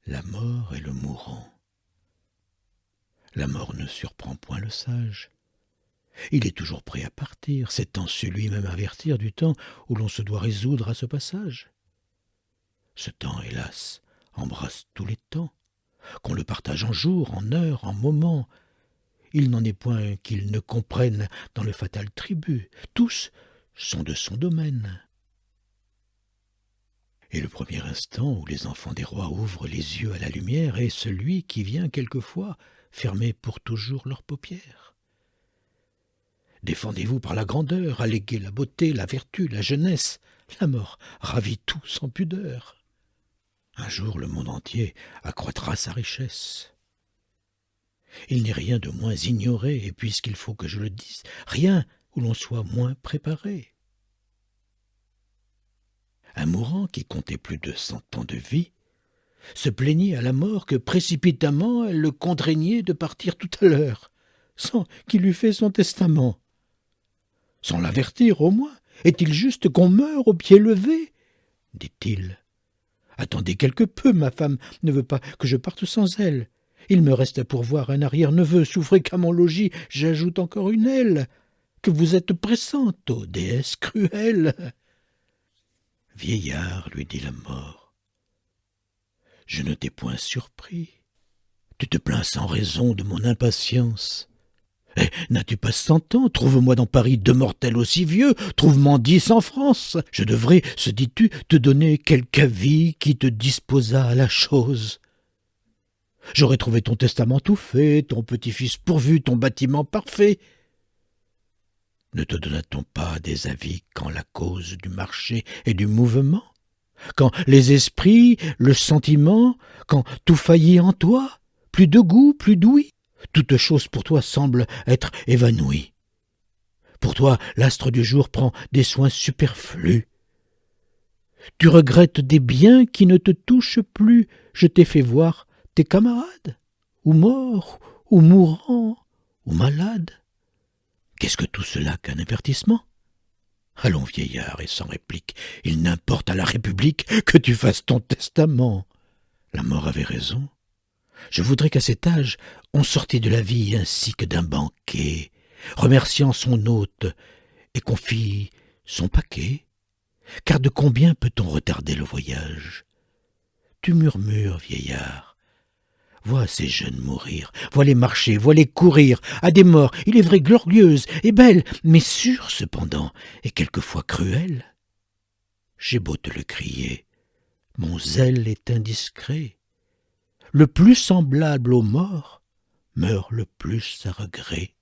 La mort et le mourant. La mort ne surprend point le sage. Il est toujours prêt à partir, s'étant su lui-même avertir du temps où l'on se doit résoudre à ce passage. Ce temps, hélas, embrasse tous les temps, qu'on le partage en jours, en heures, en moments. Il n'en est point qu'il ne comprenne dans le fatal tribut. Tous sont de son domaine. Et le premier instant où les enfants des rois ouvrent les yeux à la lumière est celui qui vient quelquefois fermer pour toujours leurs paupières. Défendez-vous par la grandeur, alléguez la beauté, la vertu, la jeunesse. La mort ravit tout sans pudeur. Un jour le monde entier accroîtra sa richesse. Il n'est rien de moins ignoré, et puisqu'il faut que je le dise, rien où l'on soit moins préparé. Un mourant qui comptait plus de 100 ans de vie se plaignit à la mort que précipitamment elle le contraignait de partir tout à l'heure, sans qu'il eût fait son testament. Sans l'avertir au moins, est-il juste qu'on meure au pied levé, dit-il. Attendez quelque peu, ma femme ne veut pas que je parte sans elle. Il me reste à pourvoir un arrière-neveu, souffrez qu'à mon logis j'ajoute encore une aile, que vous êtes pressante, ô déesse cruelle. Vieillard, lui dit la mort, je ne t'ai point surpris. Tu te plains sans raison de mon impatience. Eh, n'as-tu pas 100 ans? Trouve-moi dans Paris 2 mortels aussi vieux, trouve-m'en 10 en France. Je devrais, se dis-tu, te donner quelque avis qui te disposât à la chose. J'aurais trouvé ton testament tout fait, ton petit-fils pourvu, ton bâtiment parfait. Ne te donna-t-on pas des avis quand la cause du marché et du mouvement, quand les esprits, le sentiment, quand tout faillit en toi, plus de goût, plus d'ouïe, toute chose pour toi semble être évanouie. Pour toi, l'astre du jour prend des soins superflus. Tu regrettes des biens qui ne te touchent plus. Je t'ai fait voir tes camarades, ou morts, ou mourants, ou malades. Qu'est-ce que tout cela qu'un avertissement? Allons, vieillard, et sans réplique, il n'importe à la République que tu fasses ton testament. La mort avait raison. Je voudrais qu'à cet âge, on sortît de la vie ainsi que d'un banquet, remerciant son hôte, et qu'on fît son paquet. Car de combien peut-on retarder le voyage? Tu murmures, vieillard. Vois ces jeunes mourir, vois-les marcher, vois-les courir, à des morts, il est vrai, glorieuses et belles, mais sûres cependant, et quelquefois cruelles. J'ai beau te le crier, mon zèle est indiscret. Le plus semblable aux morts meurt le plus à regret.